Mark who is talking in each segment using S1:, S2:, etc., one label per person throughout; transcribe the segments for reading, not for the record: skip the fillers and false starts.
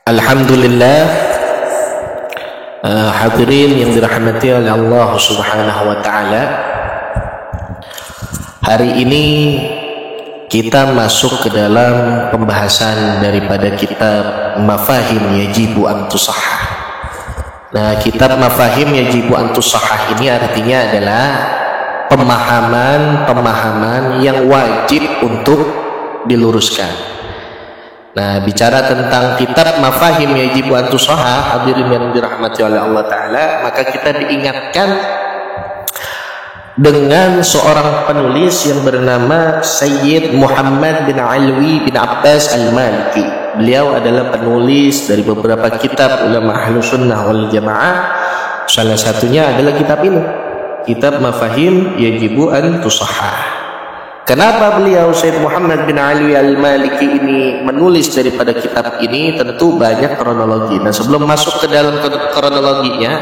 S1: Alhamdulillah, hadirin yang dirahmati oleh Allah Subhanahu wa taala. Hari ini kita masuk ke dalam pembahasan daripada kitab Mafahim Yajibu an Tusahhah. Nah, kitab Mafahim Yajibu an Tusahhah ini artinya adalah pemahaman yang wajib untuk diluruskan. Nah, bicara tentang kitab Mafahim Yajibu an Tusahhah, hadirin yang dirahmati oleh Allah Ta'ala, maka kita diingatkan dengan seorang penulis yang bernama Sayyid Muhammad bin Alwi bin Abbas Al-Maliki. Beliau adalah penulis dari beberapa kitab ulama Ahlus Sunnah wal Jamaah. Salah satunya adalah kitab ini, kitab Mafahim Yajibu an Tusahhah. Kenapa beliau Sayyid Muhammad bin Alwi Al-Maliki ini menulis daripada kitab ini? Tentu banyak kronologi. Nah, sebelum masuk ke dalam kronologinya,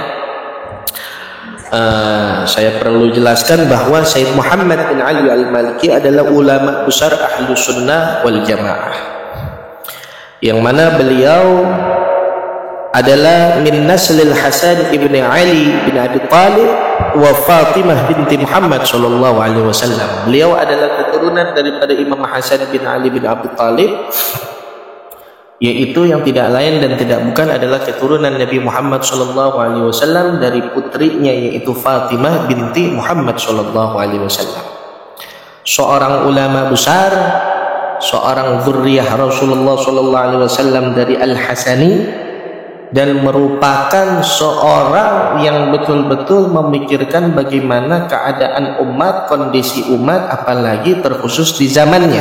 S1: saya perlu jelaskan bahwa Sayyid Muhammad bin Alwi Al-Maliki adalah ulama besar Ahlus Sunnah wal Jamaah, yang mana beliau adalah min naslil Hasan ibn Ali bin Abi Talib wa Fatimah binti Muhammad sallallahu alaihi wasallam. Beliau adalah keturunan daripada Imam Hasan bin Ali bin Abi Talib, yaitu yang tidak lain dan tidak bukan adalah keturunan Nabi Muhammad sallallahu alaihi wasallam dari putrinya, yaitu Fatimah binti Muhammad sallallahu alaihi wasallam. Seorang ulama besar, seorang dzurriyyah Rasulullah sallallahu alaihi wasallam dari Al-Hasani, dan merupakan seorang yang betul-betul memikirkan bagaimana keadaan umat, kondisi umat, apalagi terkhusus di zamannya.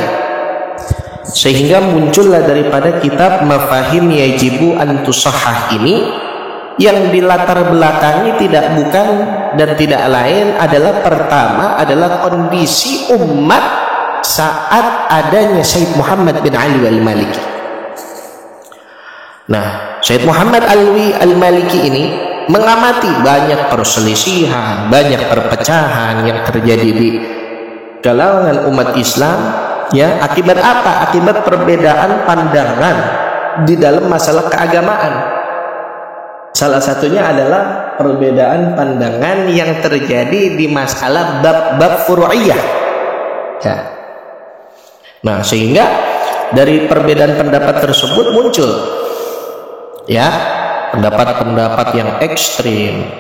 S1: Sehingga muncullah daripada kitab Mafahim Yajibu an Tusahhah ini, yang dilatar belakangi tidak bukan dan tidak lain adalah, pertama adalah kondisi umat saat adanya Sayyid Muhammad bin Ali Al-Maliki. Nah, Sayyid Muhammad Alwi Al-Maliki ini mengamati banyak perselisihan, banyak perpecahan yang terjadi di kalangan umat Islam. Ya, akibat apa? Akibat perbedaan pandangan di dalam masalah keagamaan. Salah satunya adalah perbedaan pandangan yang terjadi di masalah bab-bab furu'iyah. Ya. Nah, sehingga dari perbedaan pendapat tersebut muncul, ya, pendapat-pendapat yang ekstrim,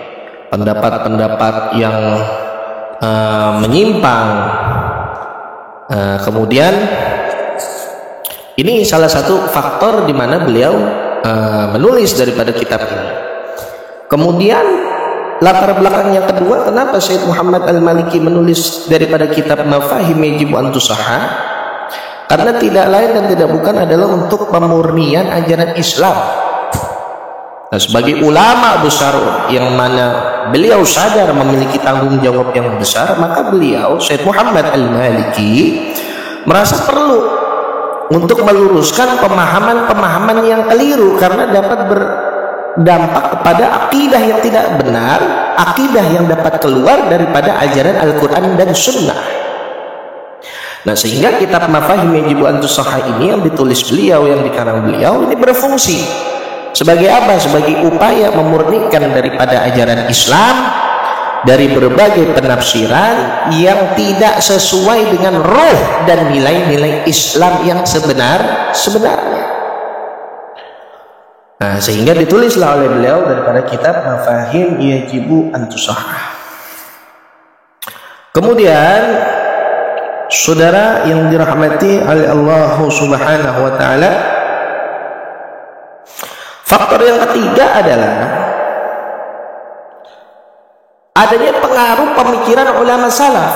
S1: pendapat-pendapat yang menyimpang. Kemudian ini salah satu faktor di mana beliau menulis daripada kitab ini. Kemudian latar belakang yang kedua, kenapa Sayyid Muhammad Al-Maliki menulis daripada kitab Mafahim Yajibu an Tusahhah? Karena tidak lain dan tidak bukan adalah untuk pemurnian ajaran Islam. Nah, sebagai ulama besar yang mana beliau sadar memiliki tanggung jawab yang besar, maka beliau Sayyid Muhammad Al-Maliki merasa perlu untuk meluruskan pemahaman-pemahaman yang keliru, karena dapat berdampak kepada akidah yang tidak benar, akidah yang dapat keluar daripada ajaran Al-Quran dan Sunnah. Nah, sehingga kitab Mafahim Yajibu an Tusahhah ini yang ditulis beliau, yang dikarang beliau, ini berfungsi sebagai apa? Sebagai upaya memurnikan daripada ajaran Islam dari berbagai penafsiran yang tidak sesuai dengan ruh dan nilai-nilai Islam yang sebenarnya. Nah, sehingga ditulislah oleh beliau daripada kitab Mafahim Yajibu an Tusahhah. Kemudian, saudara yang dirahmati oleh Allah Subhanahu wa taala, faktor yang ketiga adalah adanya pengaruh pemikiran ulama salaf,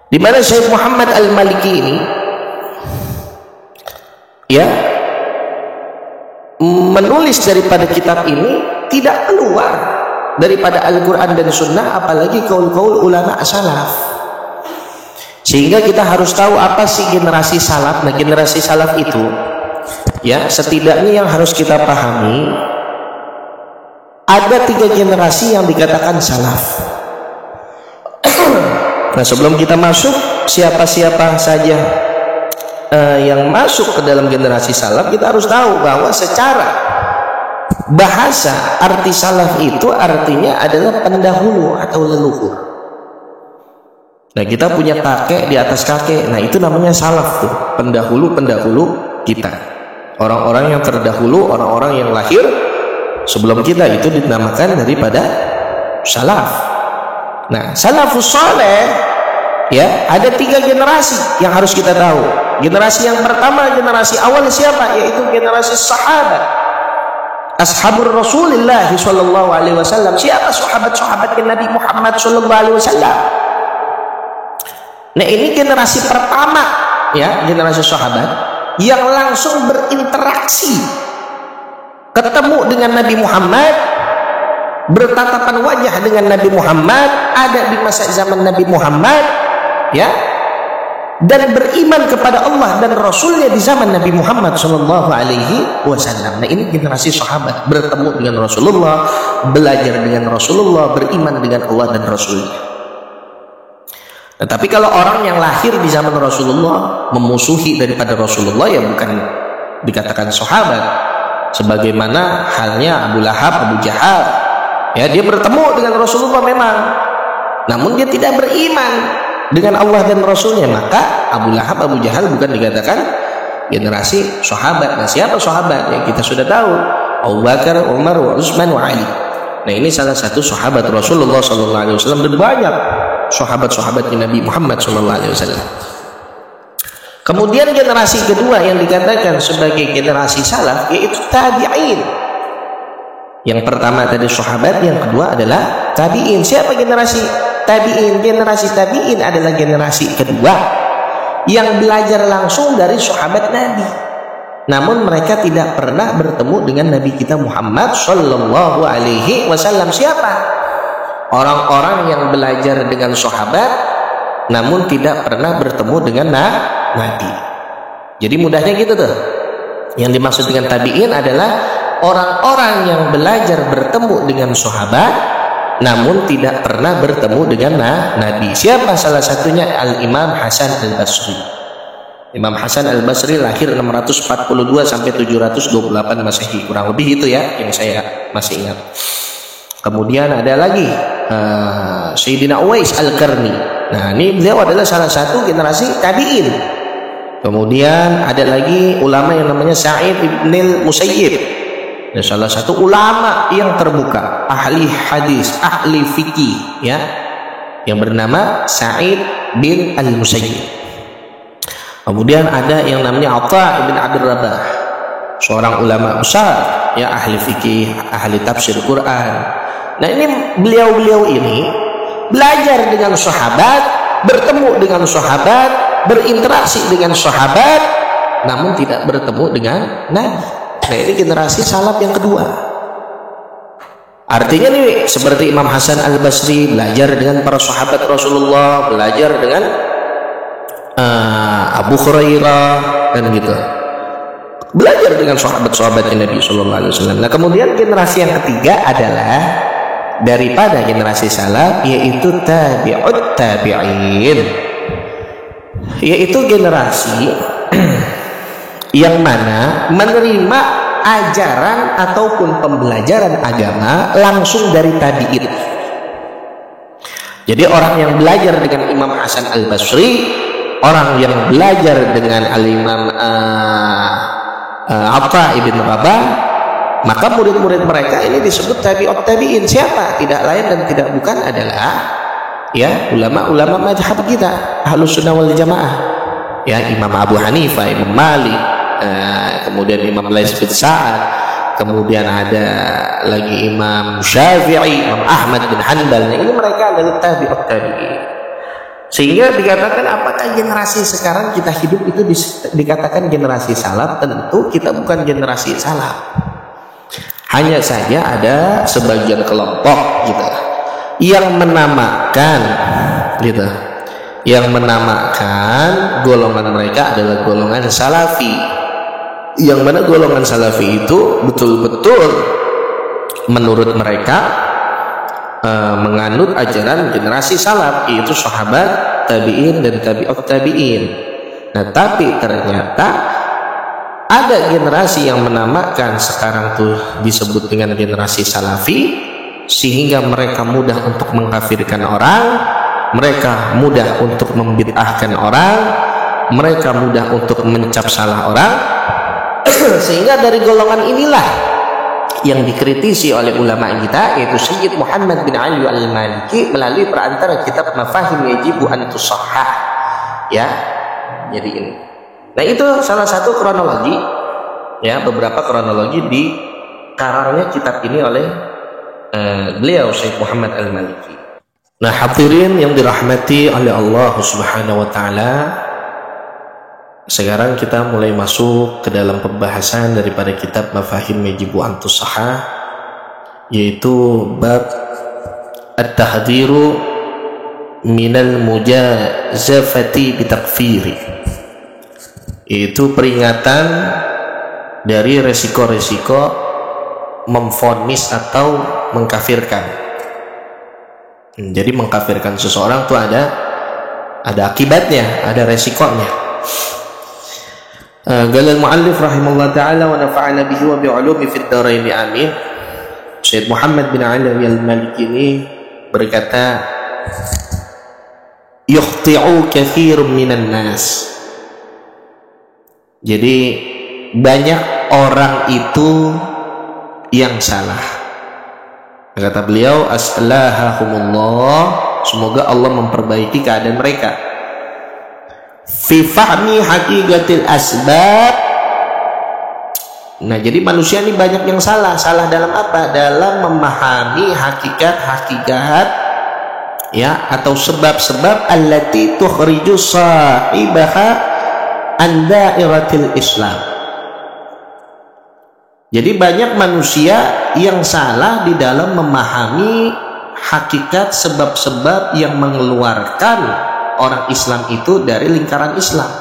S1: di mana Syekh Muhammad Al-Maliki ini, ya, menulis daripada kitab ini tidak keluar daripada Al-Quran dan Sunnah, apalagi kaul-kaul ulama salaf. Sehingga kita harus tahu apa sih generasi salaf. Nah, generasi salaf itu, ya, setidaknya yang harus kita pahami, ada 3 generasi yang dikatakan salaf. Nah, sebelum kita masuk siapa-siapa saja yang masuk ke dalam generasi salaf, kita harus tahu bahwa secara bahasa arti salaf itu artinya adalah pendahulu atau leluhur. Nah, kita punya kakek di atas kakek, nah itu namanya salaf tuh, pendahulu kita, orang-orang yang terdahulu, orang-orang yang lahir sebelum kita, itu dinamakan daripada salaf. Nah, salafus saleh, ya, ada 3 generasi yang harus kita tahu. Generasi yang pertama, generasi awal siapa? Yaitu generasi sahabat, ashabur Rasulullah sallallahu alaihi wasallam. Siapa sahabat-sahabat Nabi Muhammad sallallahu alaihi wasallam? Nah, ini generasi pertama, ya, generasi sahabat yang langsung berinteraksi, ketemu dengan Nabi Muhammad, bertatapan wajah dengan Nabi Muhammad, ada di masa zaman Nabi Muhammad, ya, dan beriman kepada Allah dan Rasulnya di zaman Nabi Muhammad Shallallahu Alaihi Wasallam. Nah, ini generasi sahabat, bertemu dengan Rasulullah, belajar dengan Rasulullah, beriman dengan Allah dan Rasulnya. Nah, tapi kalau orang yang lahir di zaman Rasulullah memusuhi daripada Rasulullah, ya bukan dikatakan sahabat. Sebagaimana halnya Abu Lahab, Abu Jahal, ya, dia bertemu dengan Rasulullah memang, namun dia tidak beriman dengan Allah dan Rasulnya, maka Abu Lahab, Abu Jahal bukan dikatakan generasi sahabat. Nah, siapa sahabat? Ya, kita sudah tahu, Abu Bakar, Umar, Utsman, Ali. Nah, ini salah satu sahabat Rasulullah SAW, dan banyak sahabat-sahabat Nabi Muhammad SAW. Kemudian generasi kedua yang dikatakan sebagai generasi salaf yaitu tabi'in. Yang pertama tadi sahabat, yang kedua adalah tabi'in. Siapa generasi tabi'in? Generasi tabi'in adalah generasi kedua yang belajar langsung dari sahabat Nabi, namun mereka tidak pernah bertemu dengan Nabi kita Muhammad Sallallahu Alaihi Wasallam. Siapa? Orang-orang yang belajar dengan sahabat namun tidak pernah bertemu dengan Nabi. Jadi mudahnya gitu tuh. Yang dimaksud dengan tabi'in adalah orang-orang yang belajar bertemu dengan sahabat namun tidak pernah bertemu dengan Nabi. Siapa salah satunya? Al-Imam Hasan Al-Basri. Imam Hasan Al-Basri lahir 642 sampai 728 Masehi, kurang lebih itu ya yang saya masih ingat. Kemudian ada lagi Sayyidina Uwais Al-Qarni. Nah, ini beliau adalah salah satu generasi tabi'in. Kemudian ada lagi ulama yang namanya Sa'id ibn al-Musayyib, ya, salah satu ulama yang terbuka, ahli hadis, ahli fikih, ya, yang bernama Sa'id bin al-Musayyib. Kemudian ada yang namanya Atha ibn Abdul Rabah, seorang ulama besar, ya, ahli fikih, ahli tafsir Quran. Nah, ini beliau-beliau ini belajar dengan sahabat, bertemu dengan sahabat, berinteraksi dengan sahabat, namun tidak bertemu dengan Nabi. Nah, ini generasi salaf yang kedua. Artinya nih, seperti Imam Hasan Al-Basri belajar dengan para sahabat Rasulullah, belajar dengan Abu Hurairah dan gitu, belajar dengan sahabat-sahabat Nabi Sallallahu Alaihi Wasallam. Nah, kemudian generasi yang ketiga adalah daripada generasi salaf, yaitu tabi'ut tabi'in, yaitu generasi yang mana menerima ajaran ataupun pembelajaran agama langsung dari tabi'in. Jadi orang yang belajar dengan Imam Hasan Al-Basri, orang yang belajar dengan Al-Imam Atha ibn Rabah, maka murid-murid mereka ini disebut tabi'ut tabi'in. Siapa? Tidak lain dan tidak bukan adalah, ya, ulama-ulama mazhab kita Ahlus Sunnah wal Jamaah, ya, Imam Abu Hanifah, Imam Malik, kemudian Imam Lais bin Sa'ad, kemudian ada lagi Imam Syafi'i, Imam Ahmad bin Hanbal. Ini mereka adalah tabi'ut tabi'in. Sehingga dikatakan apakah generasi sekarang kita hidup itu dikatakan generasi salaf? Tentu kita bukan generasi salaf. Hanya saja ada sebagian kelompok gitu yang menamakan gitu, yang menamakan golongan mereka adalah golongan salafi, yang mana golongan salafi itu betul-betul menurut mereka menganut ajaran generasi salaf, yaitu sahabat, tabi'in dan tabi'ut tabi'in. Nah, tapi ternyata ada generasi yang menamakan sekarang tuh disebut dengan generasi salafi, sehingga mereka mudah untuk mengkafirkan orang, mereka mudah untuk membid'ahkan orang, mereka mudah untuk mencap salah orang. Sehingga dari golongan inilah yang dikritisi oleh ulama kita, yaitu Syekh Muhammad bin Ali al-Maliki melalui perantara kitab Mafahim Yajibu an Tusahhah. Ya, jadi ini. Nah, itu salah satu kronologi, ya, beberapa kronologi di karangnya kitab ini oleh beliau Syekh Muhammad al-Maliki. Nah, hadirin yang dirahmati oleh Allah Subhanahu wa taala, sekarang kita mulai masuk ke dalam pembahasan daripada kitab Mafahim Yajibu an Tusahhah, yaitu bab at-tahdhiru minal mujazafati bitakfiri, yaitu peringatan dari resiko-resiko memvonis atau mengkafirkan. Jadi mengkafirkan seseorang itu ada akibatnya, ada resikonya. Qala al-muallif rahimahullah ta'ala wa nafa'ana bihi wa bi'ulumi fid dharain amin. Syekh Muhammad bin Ali al-Maliki ini berkata, yukhti'u katsirun minan nas. Jadi banyak orang itu yang salah. Kata beliau, aslahahumullah, semoga Allah memperbaiki keadaan mereka. Fi fahmi haqiqatil asbab. Nah, jadi manusia ini banyak yang salah. Salah dalam apa? Dalam memahami hakikat-hakikat, ya, atau sebab-sebab allati tukhriju sahibaha an dairatil Islam. Jadi banyak manusia yang salah di dalam memahami hakikat sebab-sebab yang mengeluarkan orang Islam itu dari lingkaran Islam.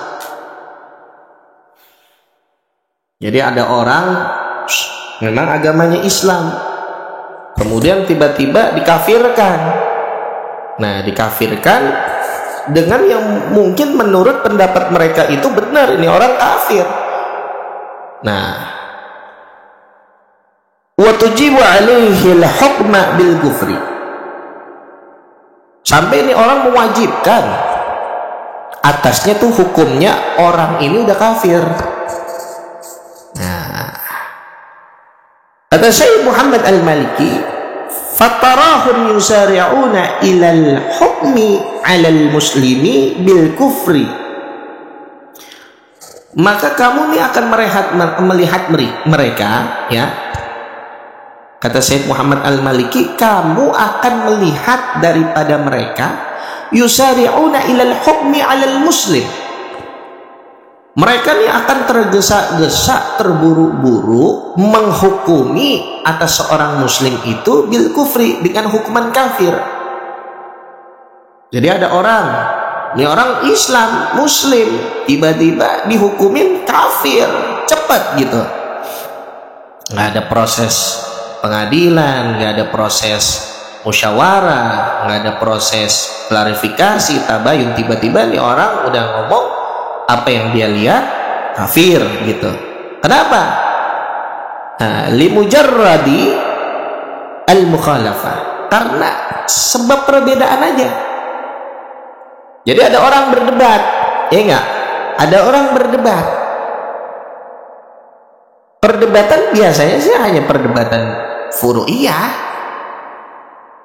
S1: Jadi ada orang memang agamanya Islam, kemudian tiba-tiba dikafirkan. Nah, dikafirkan dengan yang mungkin menurut pendapat mereka itu benar, ini orang kafir. Nah, wa tujibu alaihi al-hukma bil kufri, sampai ini orang mewajibkan atasnya tuh hukumnya orang ini udah kafir. Nah, kata Syekh Muhammad al-Maliki, fatarahum yusari'una ilal hukmi 'alal muslimi bil kufri, maka kamu ini akan melihat mereka, ya, kata Syekh Muhammad al-Maliki, kamu akan melihat daripada mereka yusari'una ilal hukmi 'alal muslim, mereka ini akan tergesa-gesa, terburu-buru menghukumi atas seorang muslim itu bil kufri, dengan hukuman kafir. Jadi ada orang, ini orang Islam, muslim, tiba-tiba dihukumin kafir, cepat gitu. Nggak ada proses pengadilan, nggak ada proses musyawarah, nggak ada proses klarifikasi, tabayun, tiba-tiba nih orang udah ngomong apa yang dia lihat kafir gitu. Kenapa? Limujarradi al-mukhalafah, karena sebab perbedaan aja. Jadi ada orang berdebat, ya enggak? Ada orang berdebat. Perdebatan biasanya sih hanya perdebatan furu'iyah.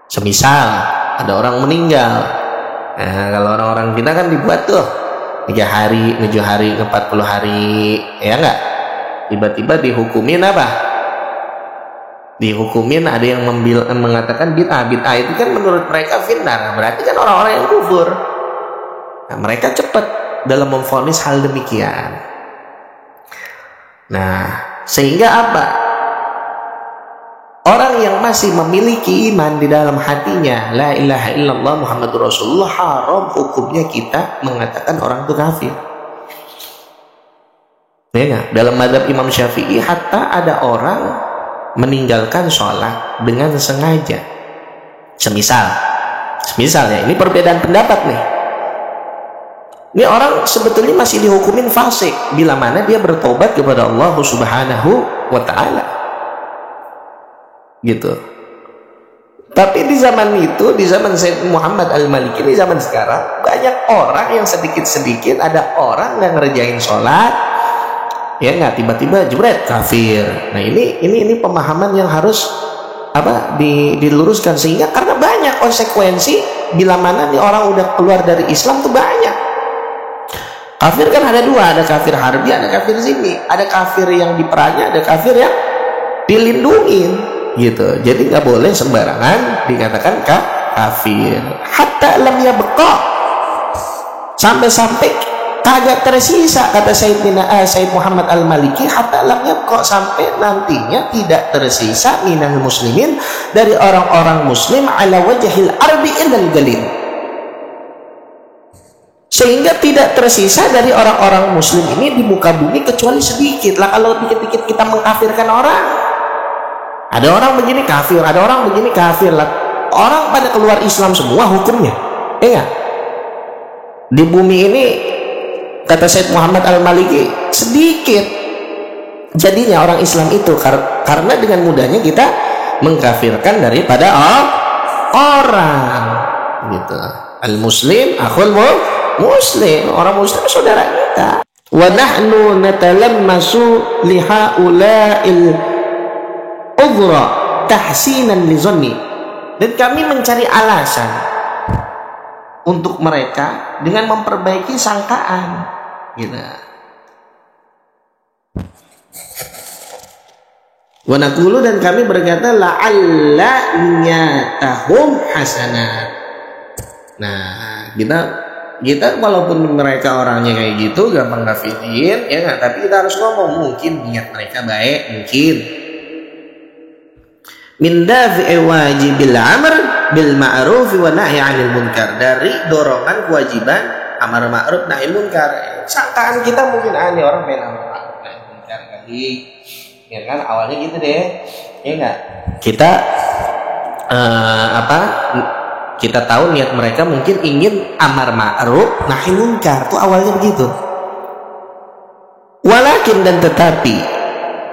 S1: Semisal ada orang meninggal, nah, kalau orang-orang kita kan dibuat tuh 3 hari, 7 hari, 40 hari, ya enggak? Tiba-tiba dihukumin apa? Dihukumin, ada yang mengatakan bid'ah. Bid'ah itu kan menurut mereka fitnah, berarti kan orang-orang yang kufur. Nah, mereka cepat dalam memvonis hal demikian. Nah, sehingga apa? Orang yang masih memiliki iman di dalam hatinya, la ilaha illallah Muhammadur Rasulullah, haram hukumnya kita mengatakan orang itu kafir. Ya gak? Dalam mazhab Imam Syafi'i, hatta ada orang meninggalkan sholat dengan sengaja. Semisal ya, ini perbedaan pendapat nih. Ini orang sebetulnya masih dihukumin fasik bila mana dia bertobat kepada Allah Subhanahu wa ta'ala. Gitu. Tapi di zaman itu, di zaman Sayyid Muhammad Al-Maliki, di zaman sekarang, banyak orang yang sedikit-sedikit ada orang yang ngerjain sholat, ya nggak, tiba-tiba jebret kafir. Nah ini pemahaman yang harus diluruskan, sehingga karena banyak konsekuensi bila mana nih orang udah keluar dari Islam tuh banyak. Kafir kan ada dua, ada kafir harbi, ada kafir zimmi. Ada kafir yang diperangi, ada kafir yang dilindungin, gitu. Jadi nggak boleh sembarangan dikatakan kafir. Hatta lam yabqa, sampai kagak tersisa, kata Sayyid Muhammad Al-Maliki, hatta lam yabqa, sampai nantinya tidak tersisa minal muslimin, dari orang-orang muslim, ala wajhil ardi illal galil, sehingga tidak tersisa dari orang-orang muslim ini di muka bumi kecuali sedikit. Lah kalau dikit-dikit kita mengkafirkan orang, ada orang begini kafir, ada orang begini kafir, lah orang pada keluar Islam semua hukumnya, ya. Di bumi ini, kata Sayyid Muhammad Al-Maliki, sedikit jadinya orang Islam itu karena dengan mudahnya kita mengkafirkan daripada orang, gitu. Al-muslim akhul muslim, orang muslim saudara kita. Wa nahnu natalammasu lihaula'il udhra tahsinan li zanni, dan kami mencari alasan untuk mereka dengan memperbaiki sangkaan, gitu. Wa naqulu, dan kami berkata, la'alla niyatahum hasanat. Nah, kita walaupun mereka orangnya kayak gitu gampang kafirin, ya nggak, tapi kita harus ngomong mungkin niat mereka baik, mungkin. Min dafi'i wajibil amr bil ma'ruf wa nahy 'anil munkar, dari dorongan kewajiban amar ma'ruf nahi munkar. Sangkaan kita mungkin ini orang pengen amar ma'ruf nahi munkar kali, ya kan, awalnya gitu deh, ya nggak, kita tahu niat mereka mungkin ingin amar ma'ruf nahi munkar, tuh awalnya begitu. Walakin, dan tetapi,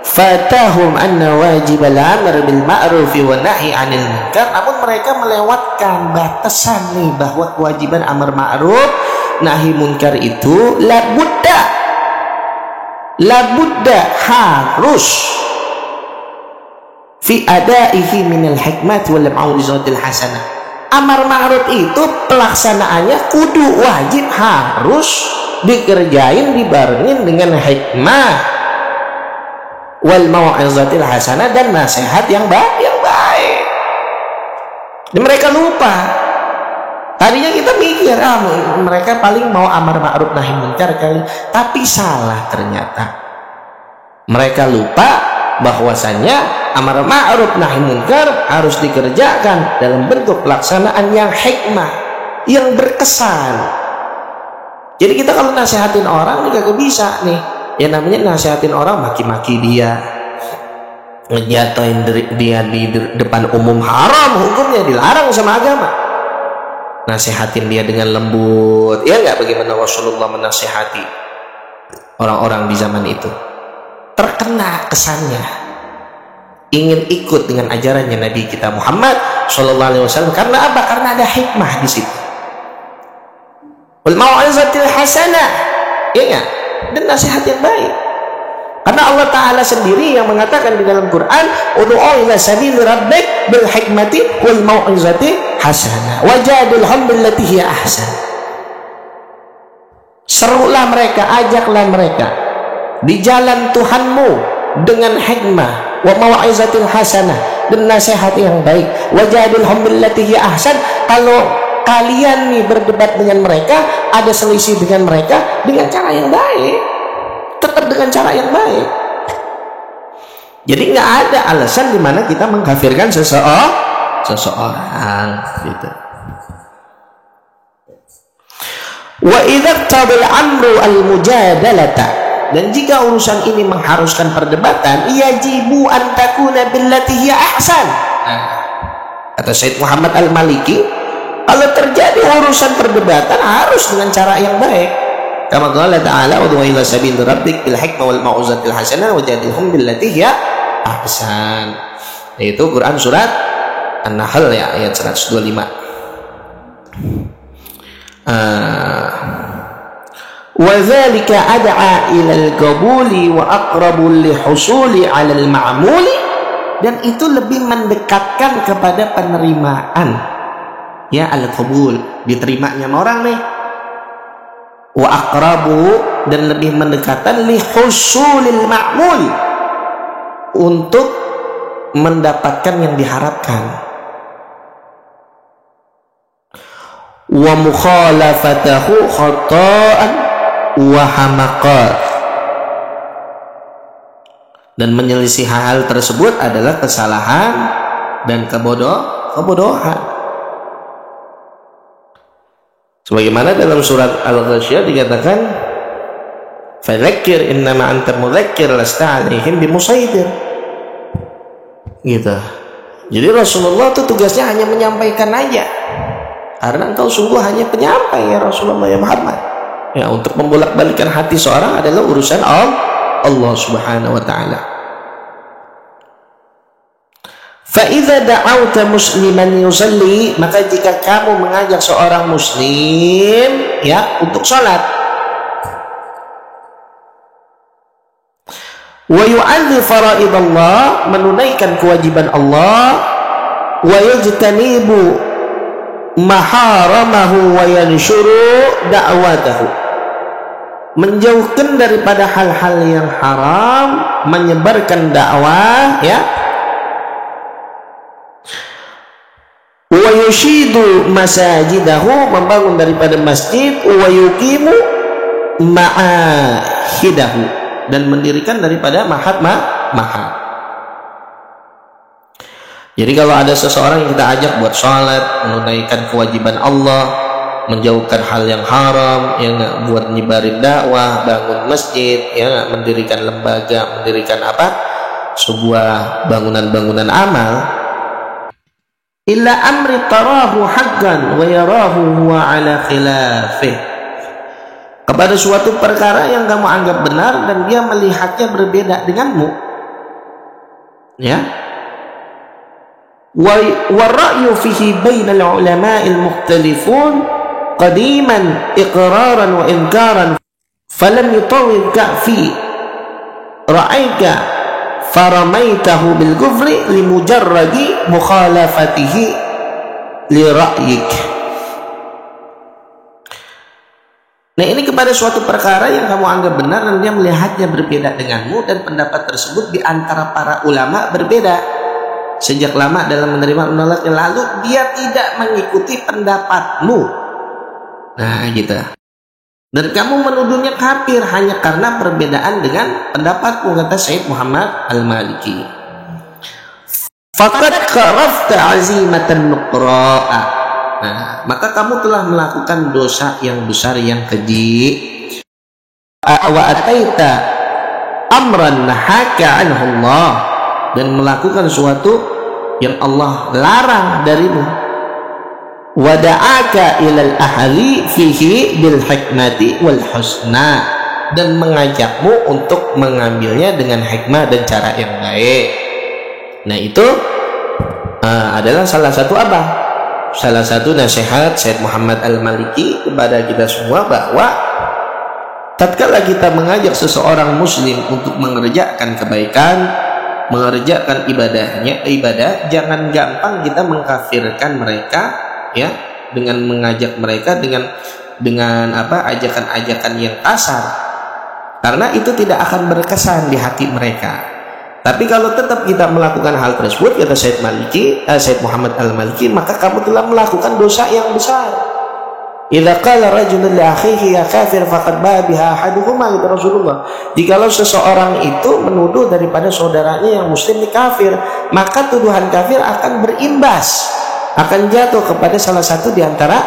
S1: fatahum anna wajib al-amr bil ma'ruf wa nahi 'anil munkar, namun mereka melewatkan batasan nih bahwa kewajiban amar ma'ruf nahi munkar itu labudda harus fi adaihi minal hikmat wal mau'izatil hasanah. Amar ma'ruf itu pelaksanaannya kudu wajib, harus dikerjain dibarengin dengan hikmah wal mau'izatil hasanah, dan nasihat yang baik. Dan mereka lupa. Tadinya kita mikir mereka paling mau amar ma'ruf nahi munkar kali, tapi salah ternyata. Mereka lupa bahwasanya amar ma'ruf nahi munkar harus dikerjakan dalam bentuk pelaksanaan yang hikmah, yang berkesan. Jadi kita kalau nasihatin orang ini gak bisa nih, ya namanya nasihatin orang maki-maki dia, ngejatuhin dia di depan umum, haram hukumnya, dilarang sama agama. Nasihatin dia dengan lembut, ya nggak, bagaimana Rasulullah menasihati orang-orang di zaman itu, terkena kesannya, ingin ikut dengan ajarannya Nabi kita Muhammad SAW. Karena apa? Karena ada hikmah di situ. Wal mau'izatil hasanah, ya enggak? Dan nasihat yang baik. Karena Allah Ta'ala sendiri yang mengatakan di dalam Quran, ud'u ila sabili rabbik bil hikmati wal mau'izati hasanah wajadilhum billati hiya ahsan. Serulah mereka, ajaklah mereka di jalan Tuhanmu dengan hikmah wa mau'izatil hasanah, dan nasihat yang baik. Wajadilhum billati hiya ahsan. Kalau kalian nih berdebat dengan mereka, ada selisih dengan mereka, dengan cara yang baik, tetap dengan cara yang baik. Jadi nggak ada alasan di mana kita mengkafirkan seseorang, gitu. Wa idza tabil amru al-mujadalata, dan jika urusan ini mengharuskan perdebatan, yajibu an takuna billati hiya ahsan. Nah, kata Sayyid Muhammad Al-Maliki, kalau terjadi urusan perdebatan harus dengan cara yang baik. Kama qala ta'ala ud'u ila sabili rabbik bil hikmah wal mau'izatil hasanah wajadilhum billati hiya ahsan. Itu Quran surat An-Nahl ya, ayat 125. Wa dzalika ad'a ila al-qabuli wa aqrabu lihusuli 'ala al-ma'muli, dan itu lebih mendekatkan kepada penerimaan ya, al-qabul, diterimanya orang nih, wa aqrabu, dan lebih mendekatkan lihusulil ma'mul, untuk mendapatkan yang diharapkan, wa mukhalafatahu khata'an wa hamaqat, dan menyelisih hal tersebut adalah kesalahan dan kebodohan. Sebagaimana dalam surat Al-Ghasyiyah dikatakan, fadzakir innama anta mudzakir lasta 'alaihim bimusaitir. Gitu. Jadi Rasulullah itu tugasnya hanya menyampaikan aja. Karena engkau sungguh hanya penyampai ya Rasulullah ya Muhammad. Ya, untuk membolak-balikan hati seorang adalah urusan Allah Subhanahu wa taala. Fa idza da'awta musliman yusalli, maka jika kamu mengajak seorang muslim ya untuk salat, wa yu'adzi faraidallah, menunaikan kewajiban Allah, wa yajtanibu maharamahu wa yanshuru da'watahu, menjauhkan daripada hal-hal yang haram, menyebarkan dakwah ya, wa yushidu masajidahu, membangun daripada masjid, wa yuqimu ma'ahidahu, dan mendirikan daripada mahad. Jadi kalau ada seseorang yang kita ajak buat sholat, menunaikan kewajiban Allah, menjauhkan hal yang haram, ya nggak, buat nyebarin dakwah, bangun masjid, ya nggak, mendirikan lembaga, mendirikan sebuah bangunan-bangunan amal, illa amri tarahu haqqan wa yarahu huwa ala khilafih, kepada suatu perkara yang kamu anggap benar dan dia melihatnya berbeda denganmu, ya. Warra'yu fihi bainal ulama'il mukhtalifun qadiman iqraran wa inkaran falam yutawil ka'fi ra'aika faramaitahu bil kufri limujarradi mukhalafatihi li ra'yik. Nah, ini kepada suatu perkara yang kamu anggap benar dan dia melihatnya berbeda denganmu, dan pendapat tersebut di antara para ulama berbeda. Sejak lama dalam menerima menolak yang lalu, dia tidak mengikuti pendapatmu. Nah, gitu. Dan kamu menuduhnya kafir hanya karena perbedaan dengan pendapatmu, kata Syekh Muhammad Al-Maliki. Faqad qarafta azimatan nuqra'a. Nah, maka kamu telah melakukan dosa yang besar yang keji. Wa ataita amran nahaka anhu Allah, dan melakukan suatu yang Allah larang darimu. Wada'aka ilal ahli fihi bil hikmati wal husna, dan mengajakmu untuk mengambilnya dengan hikmah dan cara yang baik. Nah, itu adalah salah satu nasihat Syekh Muhammad Al-Maliki kepada kita semua, bahwa tatkala kita mengajak seseorang muslim untuk mengerjakan kebaikan, mengerjakan ibadah, jangan gampang kita mengkafirkan mereka ya, dengan mengajak mereka dengan ajakan-ajakan yang kasar, karena itu tidak akan berkesan di hati mereka. Tapi kalau tetap kita melakukan hal tersebut, kata Syekh Muhammad Al-Maliki, maka kamu telah melakukan dosa yang besar. Idza qala rajulun li akhihi ya kafir faqad ba'a biha ahaduhuma, kata Rasulullah. Jikalau seseorang itu menuduh daripada saudaranya yang muslim ini kafir, maka tuduhan kafir akan berimbas, akan jatuh kepada salah satu di antara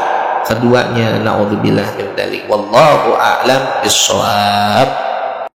S1: keduanya. Na'udzubillah min dzalik. Wallahu a'lam bissawab.